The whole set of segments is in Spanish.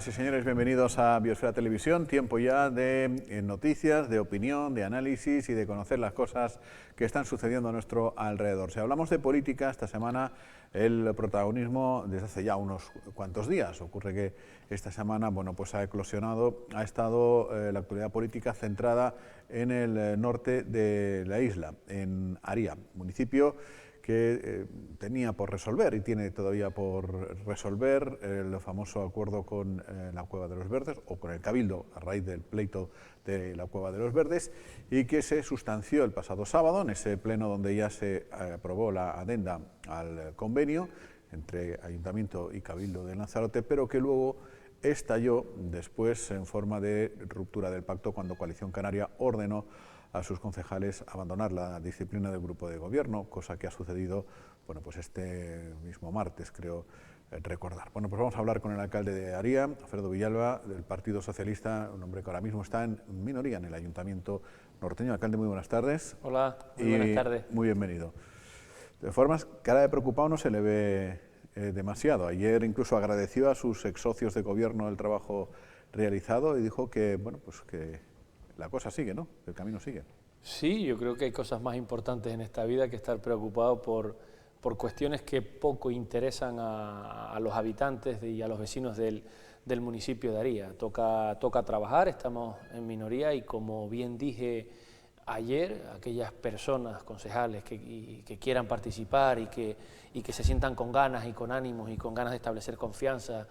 Sí, señores, bienvenidos a Biosfera Televisión. Tiempo ya de noticias, de opinión, de análisis y de conocer las cosas que están sucediendo a nuestro alrededor. Si hablamos de política, esta semana el protagonismo desde hace ya unos cuantos días. Ocurre que esta semana, bueno, pues ha eclosionado, ha estado la actualidad política centrada en el norte de la isla, en Aría, municipio que tenía por resolver y tiene todavía por resolver el famoso acuerdo con la Cueva de los Verdes, o con el Cabildo, a raíz del pleito de la Cueva de los Verdes, y que se sustanció el pasado sábado en ese pleno donde ya se aprobó la adenda al convenio entre Ayuntamiento y Cabildo de Lanzarote, pero que luego estalló después en forma de ruptura del pacto cuando Coalición Canaria ordenó a sus concejales abandonar la disciplina del grupo de gobierno, cosa que ha sucedido, bueno, pues este mismo martes, creo recordar. Bueno, pues vamos a hablar con el alcalde de Aría, Alfredo Villalba, del Partido Socialista, un hombre que ahora mismo está en minoría en el Ayuntamiento norteño. Alcalde, muy buenas tardes. Hola, muy buenas tardes. Muy bienvenido. De formas, cara de preocupado no se le ve demasiado. Ayer incluso agradeció a sus ex socios de gobierno el trabajo realizado y dijo que, bueno, pues que la cosa sigue, ¿no? El camino sigue. Sí, yo creo que hay cosas más importantes en esta vida que estar preocupado por cuestiones que poco interesan a los habitantes y a los vecinos del municipio de Aría. Toca trabajar, estamos en minoría y, como bien dije ayer, aquellas personas, concejales que quieran participar y que se sientan con ganas y con ánimos y con ganas de establecer confianza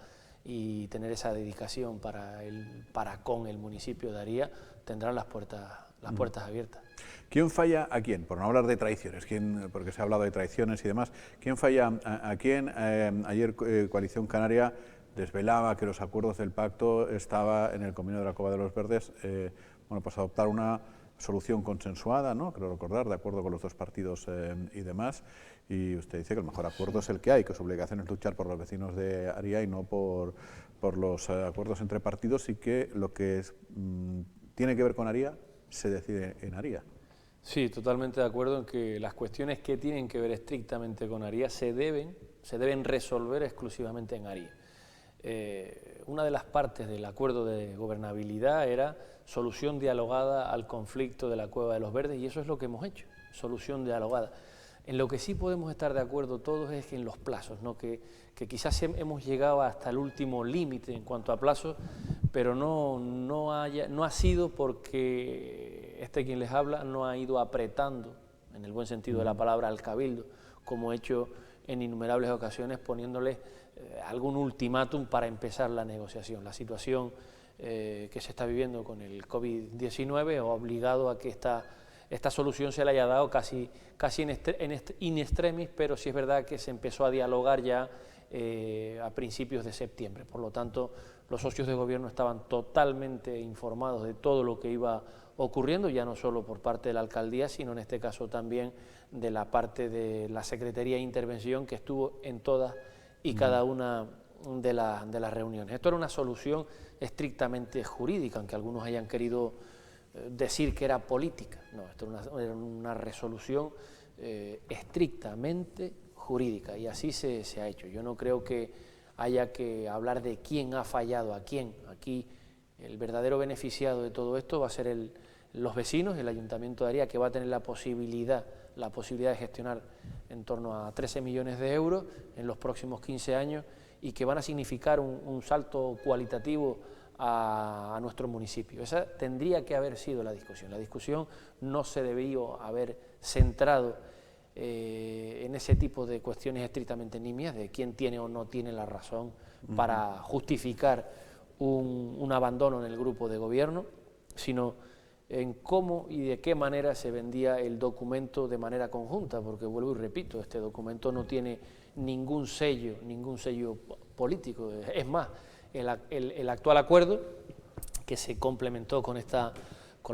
y tener esa dedicación para con el municipio de Aría, tendrán las puertas abiertas. ¿Quién falla a quién? Por no hablar de traiciones, porque se ha hablado de traiciones y demás. ¿Quién falla a quién? Ayer Coalición Canaria desvelaba que los acuerdos del pacto estaba en el convenio de la Cueva de los Verdes, bueno, pues adoptar una solución consensuada, ¿no? Creo recordar, de acuerdo con los dos partidos y demás. Y usted dice que el mejor acuerdo es el que hay, que su obligación es luchar por los vecinos de Aría y no por los acuerdos entre partidos, y que lo que tiene que ver con Aría se decide en Aría. Sí, totalmente de acuerdo en que las cuestiones que tienen que ver estrictamente con Aría se deben resolver exclusivamente en Aría. Una de las partes del acuerdo de gobernabilidad era solución dialogada al conflicto de la Cueva de los Verdes, y eso es lo que hemos hecho, solución dialogada. En lo que sí podemos estar de acuerdo todos es en los plazos, ¿no? que quizás hemos llegado hasta el último límite en cuanto a plazos, pero no ha sido porque quien les habla no ha ido apretando, en el buen sentido de la palabra, al Cabildo, como he hecho en innumerables ocasiones, poniéndoles algún ultimátum para empezar la negociación. La situación que se está viviendo con el COVID-19 ha obligado a que esta solución se le haya dado casi in extremis, pero sí es verdad que se empezó a dialogar ya a principios de septiembre. Por lo tanto, los socios de gobierno estaban totalmente informados de todo lo que iba ocurriendo, ya no solo por parte de la alcaldía, sino en este caso también de la parte de la Secretaría de Intervención, que estuvo en todas y cada una de las reuniones. Esto era una solución estrictamente jurídica, aunque algunos hayan querido decir que era política. No, esto era una resolución estrictamente jurídica, y así se ha hecho. Yo no creo que haya que hablar de quién ha fallado a quién. Aquí el verdadero beneficiado de todo esto va a ser los vecinos, el Ayuntamiento de Aría, que va a tener la posibilidad de gestionar en torno a 13 millones de euros en los próximos 15 años, y que van a significar un salto cualitativo a nuestro municipio. Esa tendría que haber sido la discusión. La discusión no se debió haber centrado en ese tipo de cuestiones estrictamente nimias, de quién tiene o no tiene la razón para justificar un abandono en el grupo de gobierno, sino en cómo y de qué manera se vendía el documento de manera conjunta, porque vuelvo y repito, este documento no tiene ningún sello político. Es más, el actual acuerdo, que se complementó con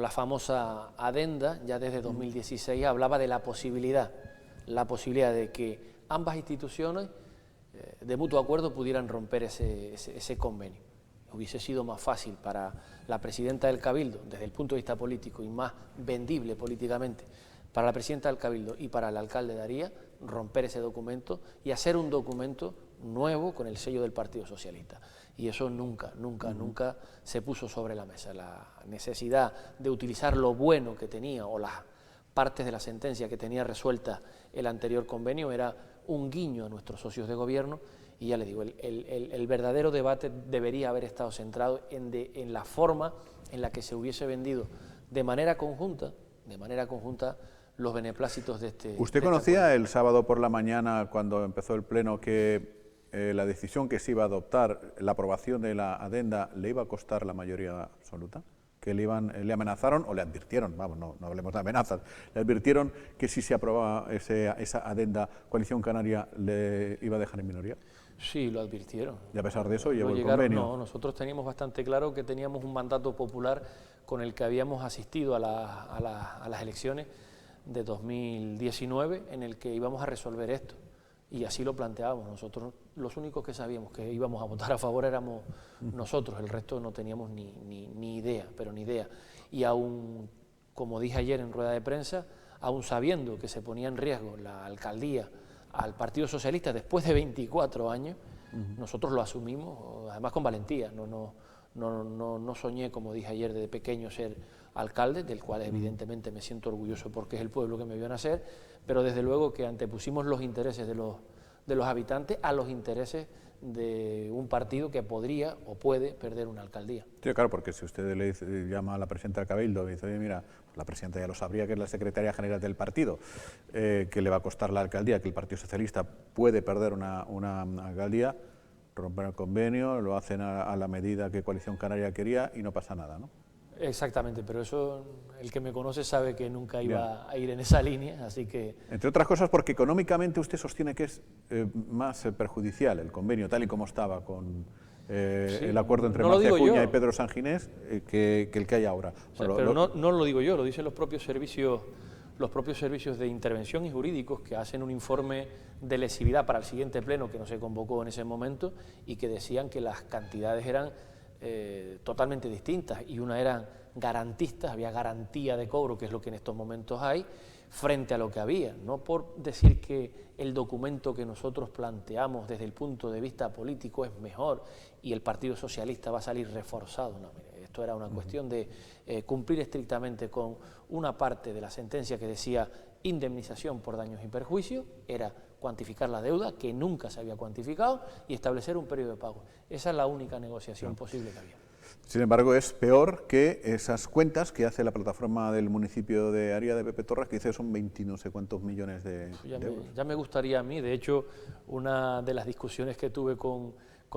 la famosa adenda ya desde 2016, hablaba de la posibilidad de que ambas instituciones de mutuo acuerdo pudieran romper ese convenio. Hubiese sido más fácil para la presidenta del Cabildo, desde el punto de vista político, y más vendible políticamente para la presidenta del Cabildo y para el alcalde de Aría, romper ese documento y hacer un documento nuevo con el sello del Partido Socialista. Y eso nunca se puso sobre la mesa. La necesidad de utilizar lo bueno que tenía o las partes de la sentencia que tenía resuelta el anterior convenio era un guiño a nuestros socios de gobierno. Y ya le digo, el verdadero debate debería haber estado centrado en la forma en la que se hubiese vendido de manera conjunta los beneplácitos de este... ¿Usted conocía el sábado por la mañana, cuando empezó el pleno, que la decisión que se iba a adoptar, la aprobación de la adenda, le iba a costar la mayoría absoluta? Que le amenazaron, o le advirtieron, vamos, no hablemos de amenazas, le advirtieron que si se aprobaba esa adenda, Coalición Canaria le iba a dejar en minoría. Sí, lo advirtieron. Y a pesar de eso llegó el convenio. No, nosotros teníamos bastante claro que teníamos un mandato popular con el que habíamos asistido a las elecciones de 2019, en el que íbamos a resolver esto. Y así lo planteábamos. Nosotros los únicos que sabíamos que íbamos a votar a favor éramos nosotros, el resto no teníamos ni idea, pero ni idea. Y aún, como dije ayer en rueda de prensa, aún sabiendo que se ponía en riesgo la alcaldía al Partido Socialista después de 24 años, nosotros lo asumimos, además con valentía. No soñé, como dije ayer, de pequeño ser alcalde, del cual evidentemente me siento orgulloso porque es el pueblo que me vio nacer, pero desde luego que antepusimos los intereses de los habitantes a los intereses de un partido que podría o puede perder una alcaldía. Sí, claro, porque si usted llama a la presidenta del Cabildo y dice, oye, mira, la presidenta ya lo sabría, que es la secretaria general del partido, que le va a costar la alcaldía, que el Partido Socialista puede perder una alcaldía, rompen el convenio, lo hacen a la medida que Coalición Canaria quería y no pasa nada, ¿no? Exactamente, pero eso el que me conoce sabe que nunca iba a ir en esa línea, así que... Entre otras cosas porque económicamente usted sostiene que es más perjudicial el convenio, tal y como estaba con el acuerdo entre Marcia Acuña y Pedro Sanginés, que el que hay ahora. O sea, pero no lo digo yo, lo dicen los propios servicios de intervención y jurídicos, que hacen un informe de lesividad para el siguiente pleno que no se convocó en ese momento y que decían que las cantidades eran totalmente distintas, y una eran garantistas, había garantía de cobro, que es lo que en estos momentos hay, frente a lo que había. No por decir que el documento que nosotros planteamos desde el punto de vista político es mejor y el Partido Socialista va a salir reforzado, no, mire, esto era una cuestión de cumplir estrictamente con una parte de la sentencia que decía indemnización por daños y perjuicios, era cuantificar la deuda, que nunca se había cuantificado, y establecer un periodo de pago. Esa es la única negociación posible que había. Sin embargo, es peor que esas cuentas que hace la plataforma del municipio de Aria de Pepe Torras, que dice que son 20 no sé cuántos millones de euros. Ya me gustaría a mí, de hecho, una de las discusiones que tuve con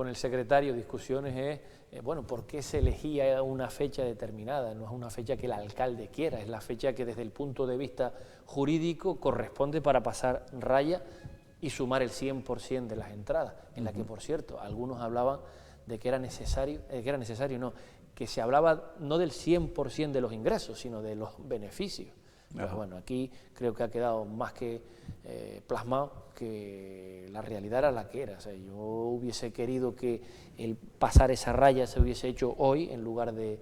el secretario, es, bueno, ¿por qué se elegía una fecha determinada? No es una fecha que el alcalde quiera, es la fecha que desde el punto de vista jurídico corresponde para pasar raya y sumar el 100% de las entradas, en la que, por cierto, algunos hablaban de que era necesario, que se hablaba no del 100% de los ingresos, sino de los beneficios. Pues bueno, aquí creo que ha quedado más que plasmado que la realidad era la que era. O sea, yo hubiese querido que el pasar esa raya se hubiese hecho hoy, en lugar de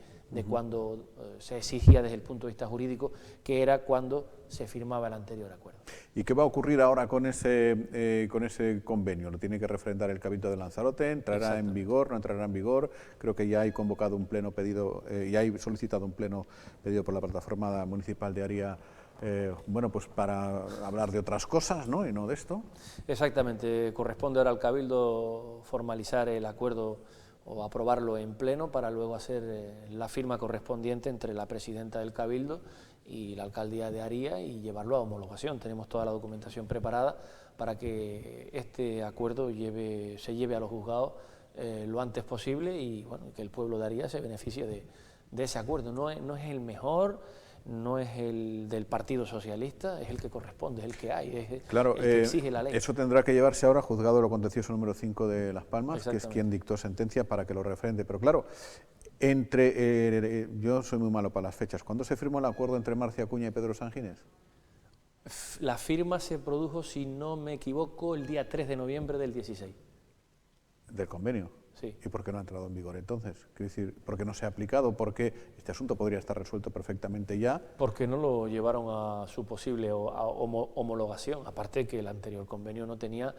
cuando se exigía desde el punto de vista jurídico, que era cuando se firmaba el anterior acuerdo. ¿Y qué va a ocurrir ahora con ese convenio? ¿Lo tiene que refrendar el Cabildo de Lanzarote? ¿Entrará en vigor? ¿No entrará en vigor? Creo que ya hay convocado un pleno pedido, ya hay solicitado un pleno pedido por la plataforma municipal de Aria, bueno, pues para hablar de otras cosas, ¿no? Y no de esto. Exactamente, corresponde ahora al Cabildo formalizar el acuerdo o aprobarlo en pleno para luego hacer la firma correspondiente entre la presidenta del Cabildo y la alcaldía de Aria y llevarlo a homologación. Tenemos toda la documentación preparada para que este acuerdo se lleve a los juzgados lo antes posible y bueno, que el pueblo de Aria se beneficie de ese acuerdo. No es el mejor, no es el del Partido Socialista, es el que corresponde, es el que hay, es claro, el que exige la ley. Eso tendrá que llevarse ahora al juzgado de lo contencioso número 5 de Las Palmas, que es quien dictó sentencia para que lo refrende. Pero claro, yo soy muy malo para las fechas. ¿Cuándo se firmó el acuerdo entre Marcia Acuña y Pedro Sanginés? La firma se produjo, si no me equivoco, el día 3 de noviembre del 16. ¿Del convenio? Sí. ¿Y por qué no ha entrado en vigor entonces? Quiero decir, ¿por qué no se ha aplicado? ¿Por qué este asunto podría estar resuelto perfectamente ya? Porque no lo llevaron a su posible homologación, aparte que el anterior convenio no tenía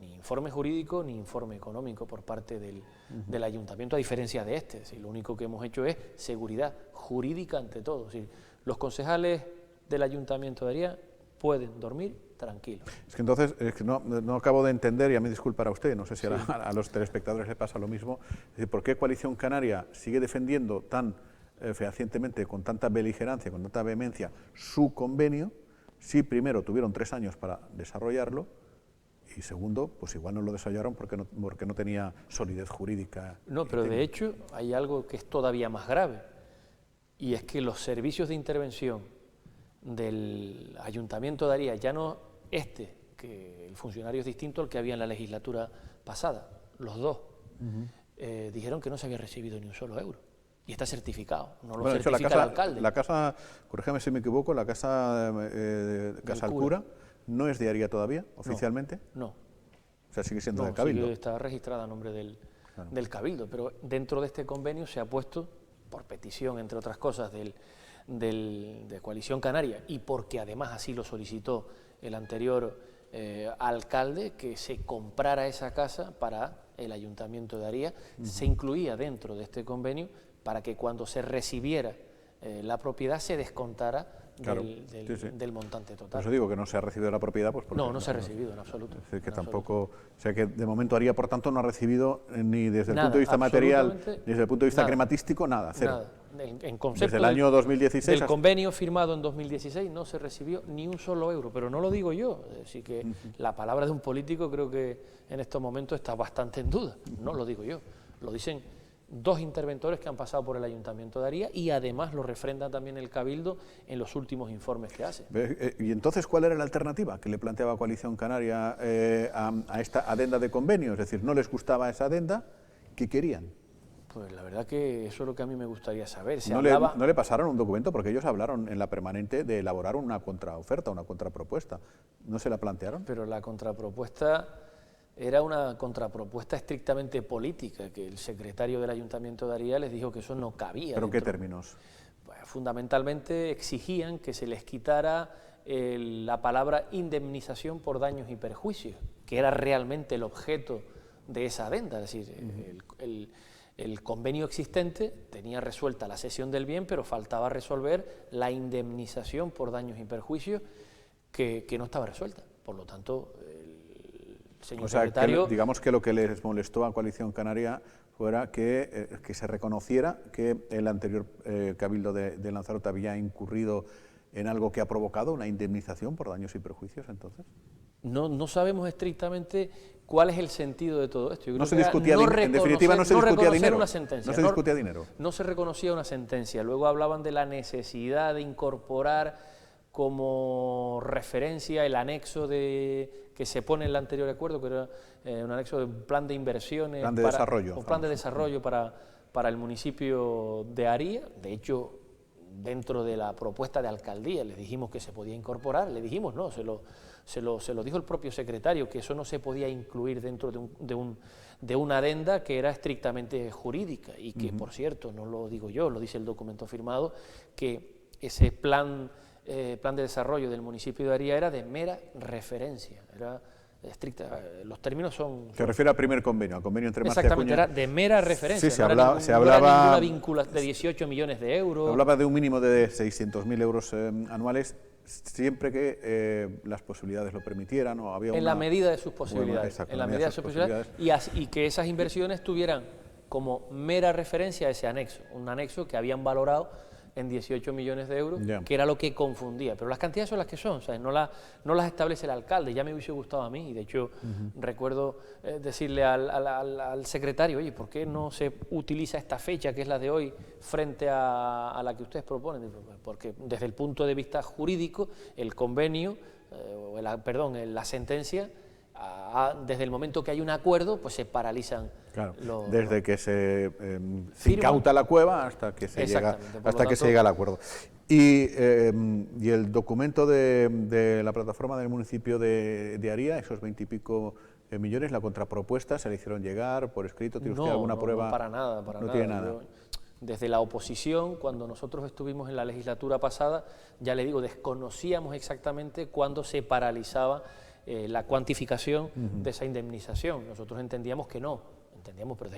ni informe jurídico ni informe económico por parte del ayuntamiento, a diferencia de este. Es decir, lo único que hemos hecho es seguridad jurídica ante todo. Es decir, los concejales del ayuntamiento de Aría pueden dormir tranquilos. Es que entonces no acabo de entender, y a mí disculpará usted, no sé si a los telespectadores le pasa lo mismo, es decir, ¿por qué Coalición Canaria sigue defendiendo tan fehacientemente, con tanta beligerancia, con tanta vehemencia, su convenio, si primero tuvieron 3 años para desarrollarlo, y segundo, pues igual no lo desarrollaron porque no tenía solidez jurídica? No, pero de hecho hay algo que es todavía más grave, y es que los servicios de intervención del Ayuntamiento de Aría, ya no que el funcionario es distinto al que había en la legislatura pasada, los dos, dijeron que no se había recibido ni un solo euro. Y está certificado, no lo certifica el alcalde. La casa, corrígeme si me equivoco, la casa al Cura no es de Aría todavía, oficialmente. No. O sea, sigue siendo del Cabildo. Está registrada a nombre del Cabildo, pero dentro de este convenio se ha puesto, por petición, entre otras cosas, de Coalición Canaria, y porque además así lo solicitó el anterior alcalde, que se comprara esa casa para el Ayuntamiento de Aría. Se incluía dentro de este convenio para que cuando se recibiera la propiedad se descontara del montante total. Por eso digo que no se ha recibido la propiedad. Pues no se ha recibido en absoluto. Es decir, que tampoco, o sea que de momento Aría, por tanto, no ha recibido ni desde el punto de vista material, ni desde el punto de vista crematístico, nada, cero. Nada. En concepto desde el año 2016. El convenio firmado en 2016 no se recibió ni un solo euro, pero no lo digo yo, así que la palabra de un político creo que en estos momentos está bastante en duda, no lo digo yo, lo dicen 2 interventores que han pasado por el Ayuntamiento de Aría, y además lo refrenda también el Cabildo en los últimos informes que hace. ¿Y entonces cuál era la alternativa que le planteaba Coalición Canaria a esta adenda de convenio? Es decir, ¿no les gustaba esa adenda? ¿Qué querían? Pues la verdad que eso es lo que a mí me gustaría saber. ¿No le pasaron un documento? Porque ellos hablaron en la permanente de elaborar una contraoferta, una contrapropuesta. ¿No se la plantearon? Pero la contrapropuesta era una contrapropuesta estrictamente política, que el secretario del Ayuntamiento de Aría les dijo que eso no cabía. ¿Pero en qué términos? Pues, fundamentalmente exigían que se les quitara la palabra indemnización por daños y perjuicios, que era realmente el objeto de esa adenda. Es decir, el convenio existente tenía resuelta la cesión del bien, pero faltaba resolver la indemnización por daños y perjuicios que no estaba resuelta. Por lo tanto, el señor secretario... digamos que lo que les molestó a Coalición Canaria fuera que se reconociera que el anterior Cabildo de Lanzarote había incurrido en algo que ha provocado una indemnización por daños y perjuicios, entonces. No sabemos estrictamente cuál es el sentido de todo esto. Yo no se discutía, en definitiva no se discutía dinero. Una sentencia. No se discutía dinero. No se reconocía una sentencia. Luego hablaban de la necesidad de incorporar como referencia el anexo que se pone en el anterior acuerdo, que era un anexo de un plan de inversiones, plan de desarrollo para el municipio de Aría. De hecho, dentro de la propuesta de alcaldía les dijimos que se podía incorporar, le dijimos no, se lo dijo el propio secretario, que eso no se podía incluir dentro de una adenda que era estrictamente jurídica, y que, por cierto, no lo digo yo, lo dice el documento firmado, que ese plan de desarrollo del municipio de Aría era de mera referencia, era estricta, los términos son... Se refiere al primer convenio, al convenio entre Marcia Exactamente, Acuña. era de mera referencia, Sí, no era ninguna vinculación de 18 millones de euros. Se hablaba de un mínimo de 600.000 euros anuales, siempre que las posibilidades lo permitieran, o había la medida de sus posibilidades, bueno, en la medida de sus posibilidades, y que esas inversiones tuvieran como mera referencia ese anexo, un anexo que habían valorado en 18 millones de euros, que era lo que confundía. Pero las cantidades son las que son, ¿sabes? No las establece el alcalde. Ya me hubiese gustado a mí, y de hecho recuerdo decirle al secretario, oye, ¿por qué no se utiliza esta fecha, que es la de hoy, frente a la que ustedes proponen? Porque desde el punto de vista jurídico, el convenio, la sentencia, desde el momento que hay un acuerdo, pues se paralizan. Claro, desde que se incauta la cueva hasta que se llega al acuerdo. Y el documento de la plataforma del municipio de Aría, esos 20 y pico millones, la contrapropuesta, ¿se le hicieron llegar por escrito? ¿Tiene usted alguna prueba? No, para nada. Tiene nada. Desde la oposición, cuando nosotros estuvimos en la legislatura pasada, ya le digo, desconocíamos exactamente cuándo se paralizaba la cuantificación de esa indemnización. Nosotros entendíamos que no, pero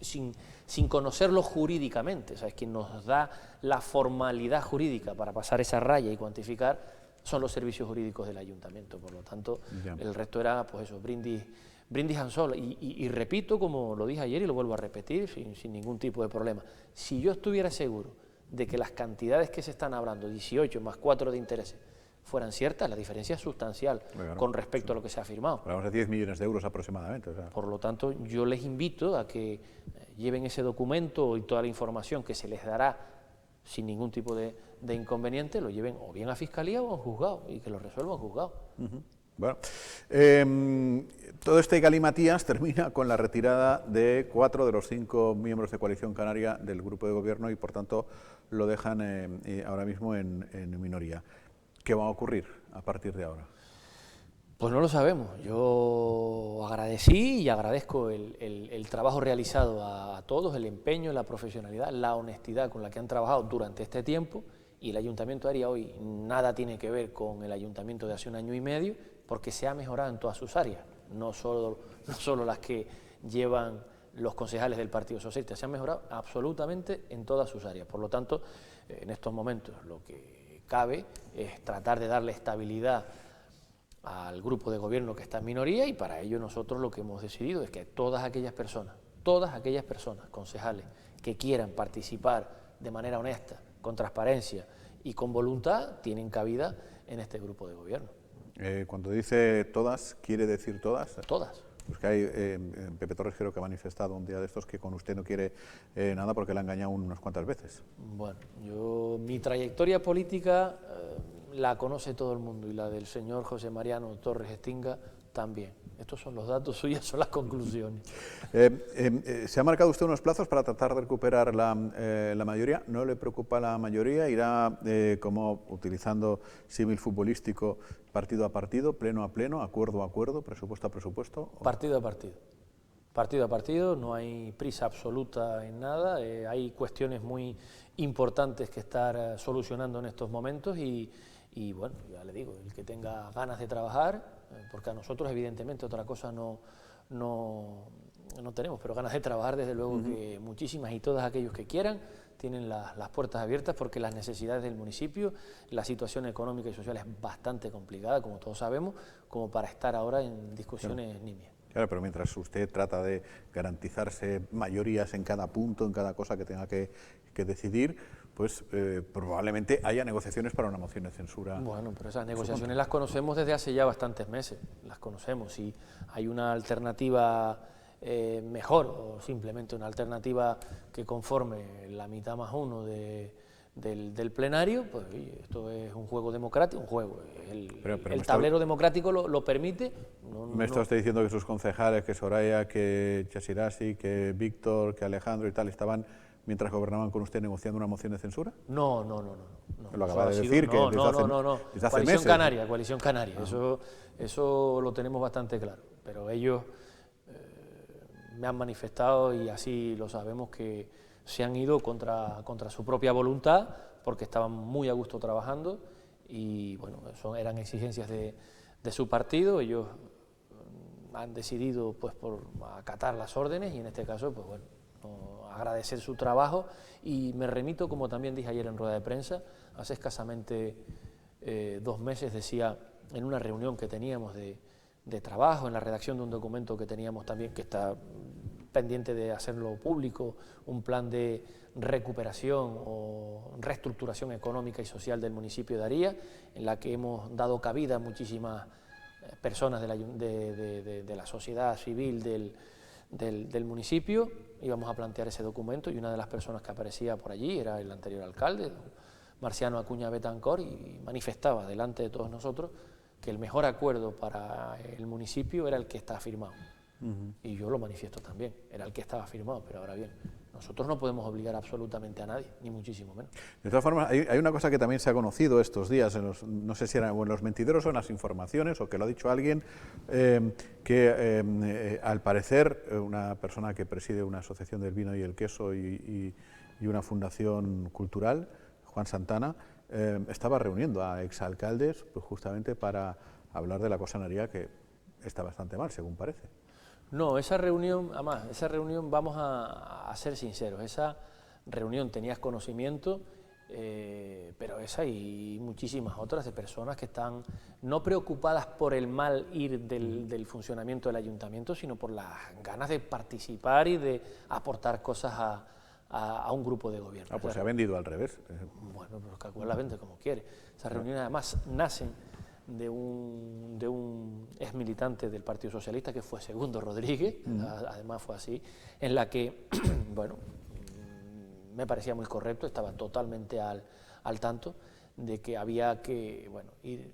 sin conocerlo jurídicamente. ¿Sabes? Quien nos da la formalidad jurídica para pasar esa raya y cuantificar son los servicios jurídicos del ayuntamiento. Por lo tanto, el resto era, pues eso, brindis al sol. Y repito, como lo dije ayer y lo vuelvo a repetir, sin ningún tipo de problema. Si yo estuviera seguro de que las cantidades que se están hablando, 18 más 4 de intereses, fueran ciertas, la diferencia es sustancial con respecto a lo que se ha firmado. Hablamos de 10 millones de euros aproximadamente. O sea. Por lo tanto, yo les invito a que lleven ese documento y toda la información que se les dará sin ningún tipo de inconveniente, lo lleven o bien a Fiscalía o a un juzgado y que lo resuelvan en juzgado. Bueno, todo este galimatías termina con la retirada de 4 de los 5 miembros de Coalición Canaria del grupo de gobierno y, por tanto, lo dejan ahora mismo en minoría. ¿Qué va a ocurrir a partir de ahora? Pues no lo sabemos. Yo agradecí y agradezco el trabajo realizado a todos, el empeño, la profesionalidad, la honestidad con la que han trabajado durante este tiempo, y el Ayuntamiento de Aria hoy nada tiene que ver con el Ayuntamiento de hace un año y medio, porque se ha mejorado en todas sus áreas, no solo las que llevan los concejales del Partido Socialista, se han mejorado absolutamente en todas sus áreas. Por lo tanto, en estos momentos lo que cabe es tratar de darle estabilidad al grupo de gobierno que está en minoría, y para ello nosotros lo que hemos decidido es que todas aquellas personas, concejales, que quieran participar de manera honesta, con transparencia y con voluntad, tienen cabida en este grupo de gobierno. Cuando dice todas, ¿quiere decir todas? Todas. Pues que hay, Pepe Torres creo que ha manifestado un día de estos que con usted no quiere nada porque le ha engañado unas cuantas veces. Bueno, mi trayectoria política la conoce todo el mundo, y la del señor José Mariano Torres Estinga también. Estos son los datos suyos, son las conclusiones. Se ha marcado usted unos plazos para tratar de recuperar la mayoría. ¿No le preocupa la mayoría? ¿Irá como utilizando símil futbolístico, partido a partido, pleno a pleno, acuerdo a acuerdo, presupuesto a presupuesto? Partido a partido. Partido a partido, no hay prisa absoluta en nada. Hay cuestiones muy importantes que estar solucionando en estos momentos y bueno, ya le digo, el que tenga ganas de trabajar, porque a nosotros evidentemente otra cosa no tenemos, pero ganas de trabajar desde luego que muchísimas, y todos aquellos que quieran tienen las puertas abiertas, porque las necesidades del municipio, la situación económica y social es bastante complicada, como todos sabemos, como para estar ahora en discusiones nimias. Claro, pero mientras usted trata de garantizarse mayorías en cada punto, en cada cosa que tenga que decidir, pues probablemente haya negociaciones para una moción de censura. Bueno, pero esas negociaciones las conocemos desde hace ya bastantes meses, las conocemos. Si hay una alternativa mejor, o simplemente una alternativa que conforme la mitad más uno del plenario, pues oye, esto es un juego democrático, el tablero democrático lo permite. ¿Me está usted diciendo que sus concejales, que Soraya, que Chasirasi, que Víctor, que Alejandro y tal, estaban, mientras gobernaban con usted, negociando una moción de censura? No. Lo acaba de decir, que desde hace meses. Coalición Canaria, eso lo tenemos bastante claro, pero ellos me han manifestado, y así lo sabemos, que se han ido contra su propia voluntad, porque estaban muy a gusto trabajando, y bueno, eran exigencias de su partido. Ellos han decidido pues por acatar las órdenes, y en este caso pues bueno, agradecer su trabajo, y me remito, como también dije ayer en rueda de prensa, hace escasamente 2 meses decía, en una reunión que teníamos de trabajo, en la redacción de un documento que teníamos también, que está pendiente de hacerlo público, un plan de recuperación o reestructuración económica y social del municipio de Aria, en la que hemos dado cabida a muchísimas personas de la sociedad civil del municipio. Íbamos a plantear ese documento, y una de las personas que aparecía por allí era el anterior alcalde, Marciano Acuña Betancor, y manifestaba delante de todos nosotros que el mejor acuerdo para el municipio era el que está firmado. Y yo lo manifiesto también, era el que estaba firmado, pero ahora bien, nosotros no podemos obligar absolutamente a nadie, ni muchísimo menos. De todas formas, hay una cosa que también se ha conocido estos días, no sé si eran en los mentideros o en las informaciones, o que lo ha dicho alguien, que al parecer una persona que preside una asociación del vino y el queso y una fundación cultural, Juan Santana, estaba reuniendo a exalcaldes pues justamente para hablar de la cosa en Aría, que está bastante mal, según parece. No, esa reunión, además, vamos a ser sinceros, esa reunión tenías conocimiento, pero esa y muchísimas otras de personas que están no preocupadas por el mal ir del funcionamiento del ayuntamiento, sino por las ganas de participar y de aportar cosas a un grupo de gobierno. Pues se ha vendido al revés. Bueno, pero cada cual la vende como quiere. Esas reuniones además nacen de un ex militante del Partido Socialista, que fue Segundo Rodríguez, además fue así, en la que, bueno, me parecía muy correcto, estaba totalmente al tanto de que había que, bueno, ir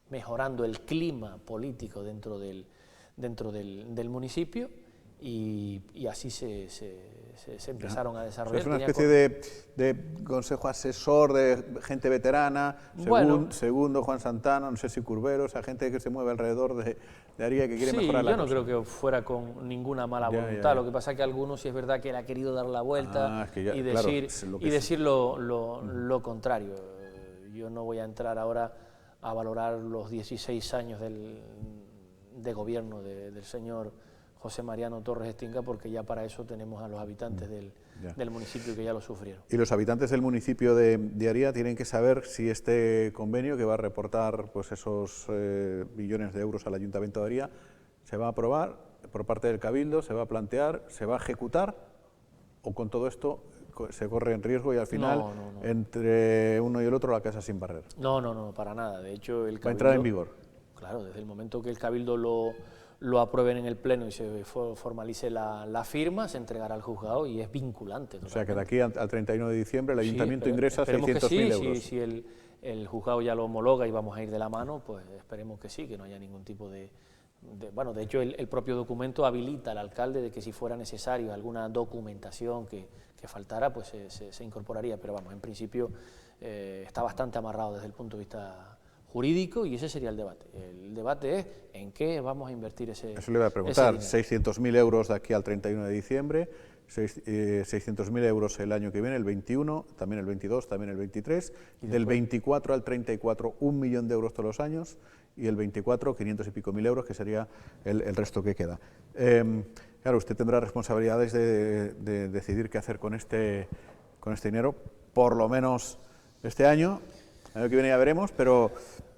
mejorando el clima político dentro del municipio, y así se empezaron a desarrollar. Es una especie de consejo asesor de gente veterana, segundo Juan Santana, no sé si Curbero, esa gente que se mueve alrededor de Aría, que quiere mejorar la cosa. Yo no creo que fuera con ninguna mala voluntad, lo que pasa es que algunos sí es verdad que él ha querido dar la vuelta y decir lo contrario. Yo no voy a entrar ahora a valorar los 16 años de gobierno del señor José Mariano Torres Estinca, porque ya para eso tenemos a los habitantes del municipio que ya lo sufrieron. Y los habitantes del municipio de Aría tienen que saber si este convenio, que va a reportar pues esos millones de euros al Ayuntamiento de Aría, se va a aprobar por parte del Cabildo, se va a plantear, se va a ejecutar, o con todo esto se corre en riesgo y al final entre uno y el otro la casa sin barrer. No, para nada. De hecho, el Cabildo... ¿Va a entrar en vigor? Claro, desde el momento que el Cabildo lo aprueben en el Pleno y se formalice la firma, se entregará al juzgado y es vinculante. O sea que de aquí al 31 de diciembre el Ayuntamiento ingresa 600.000 euros. Si el juzgado ya lo homologa y vamos a ir de la mano, pues esperemos que sí, que no haya ningún tipo de bueno, de hecho el propio documento habilita al alcalde de que si fuera necesario alguna documentación que faltara, pues se incorporaría, pero vamos, en principio está bastante amarrado desde el punto de vista jurídico, y ese sería el debate. El debate es en qué vamos a invertir ese dinero. Eso le voy a preguntar, 600.000 euros de aquí al 31 de diciembre, 600.000 euros el año que viene, el 21, también el 22, también el 23, del 24 al 34, 1 millón de euros todos los años, y el 24, 500 y pico mil euros, que sería el resto que queda. Claro, usted tendrá responsabilidades de decidir qué hacer con este dinero, por lo menos este año. El año que viene ya veremos, pero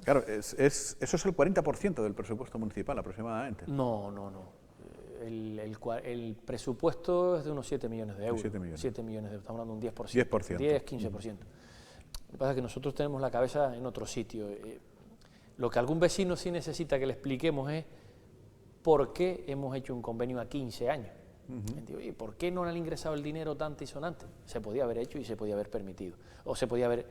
claro, eso es el 40% del presupuesto municipal aproximadamente. No. El presupuesto es de unos 7 millones de euros. 7 millones. Estamos hablando de un 10%. 10-15%. Lo que pasa es que nosotros tenemos la cabeza en otro sitio. Lo que algún vecino sí necesita que le expliquemos es por qué hemos hecho un convenio a 15 años. ¿Y por qué no han ingresado el dinero tanto y sonante? Se podía haber hecho y se podía haber permitido, o se podía haber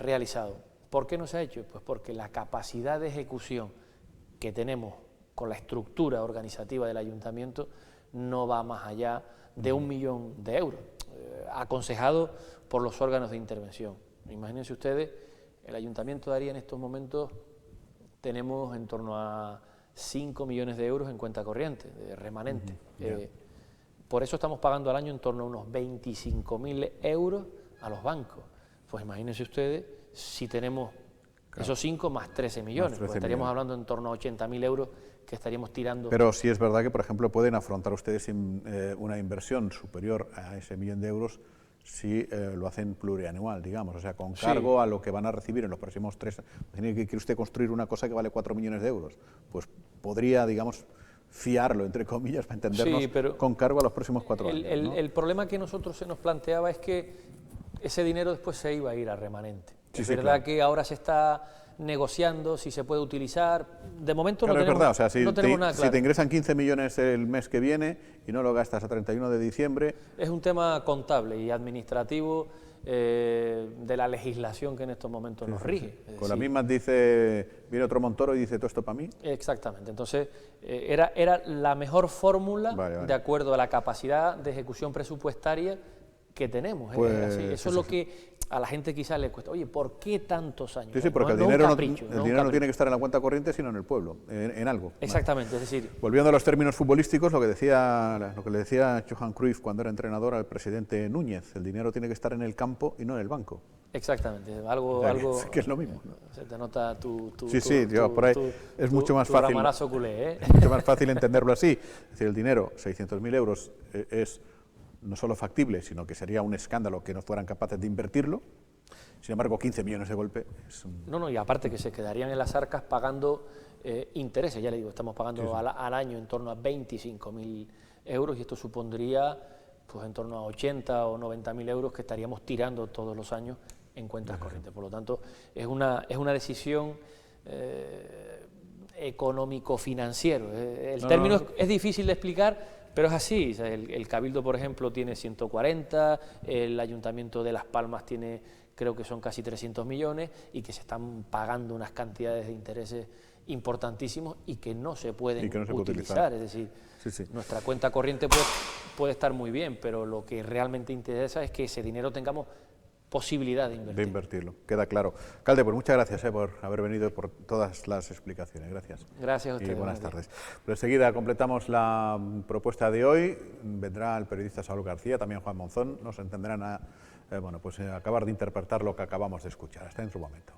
realizado. ¿Por qué no se ha hecho? Pues porque la capacidad de ejecución que tenemos con la estructura organizativa del ayuntamiento no va más allá de 1 millón de euros, aconsejado por los órganos de intervención. Imagínense ustedes, el Ayuntamiento de Aría en estos momentos tenemos en torno a 5 millones de euros en cuenta corriente, de remanente. Por eso estamos pagando al año en torno a unos 25.000 euros a los bancos. Pues imagínense ustedes si tenemos esos 5 más 13 millones, pues estaríamos hablando en torno a 80.000 euros que estaríamos tirando. Pero sí es verdad que, por ejemplo, pueden afrontar ustedes una inversión superior a ese millón de euros si lo hacen plurianual, digamos, o sea, con cargo a lo que van a recibir en los próximos 3 años. Tiene que quiere usted construir una cosa que vale 4 millones de euros, pues podría, digamos, fiarlo, entre comillas, para entendernos, con cargo a los próximos 4 años. El problema que nosotros se nos planteaba es que ese dinero después se iba a ir a remanente. Es verdad que ahora se está negociando si se puede utilizar. De momento no tenemos nada claro. Si te ingresan 15 millones el mes que viene y no lo gastas a 31 de diciembre... Es un tema contable y administrativo de la legislación que en estos momentos nos rige. Con la misma viene otro Montoro y dice, ¿todo esto para mí? Exactamente. Entonces, era la mejor fórmula de acuerdo a la capacidad de ejecución presupuestaria que tenemos. Pues, así. Eso es lo que a la gente quizás le cuesta. Oye, ¿por qué tantos años? Sí, sí, porque no, el dinero, no tiene que estar en la cuenta corriente, sino en el pueblo, en algo. Exactamente, es decir... Volviendo a los términos futbolísticos, lo que le decía Johan Cruyff cuando era entrenador al presidente Núñez, el dinero tiene que estar en el campo y no en el banco. Exactamente, O sea, que es lo mismo, ¿no? Se te nota tu por ahí es mucho más fácil. ramalazo culé, ¿eh? Es mucho más fácil entenderlo así. Es decir, el dinero, 600.000 euros, es no solo factible, sino que sería un escándalo que no fueran capaces de invertirlo. Sin embargo, 15 millones de golpe es un... No, y aparte que se quedarían en las arcas pagando intereses, ya le digo, estamos pagando al año en torno a 25.000 euros y esto supondría pues en torno a 80 o 90.000 euros que estaríamos tirando todos los años en cuentas corrientes. Por lo tanto, es una decisión económico-financiero. El término es difícil de explicar, pero es así. O sea, el Cabildo, por ejemplo, tiene 140, el Ayuntamiento de Las Palmas tiene, creo que son casi 300 millones, y que se están pagando unas cantidades de intereses importantísimos y que no se pueden utilizar. Es decir, nuestra cuenta corriente puede estar muy bien, pero lo que realmente interesa es que ese dinero tengamos posibilidad de invertirlo. Queda claro. Alcalde, pues muchas gracias por haber venido y por todas las explicaciones. Gracias. Gracias a ustedes. Y buenas tardes. Pues enseguida completamos la propuesta de hoy. Vendrá el periodista Saúl García, también Juan Monzón. Nos entenderán a acabar de interpretar lo que acabamos de escuchar. Hasta dentro de un momento.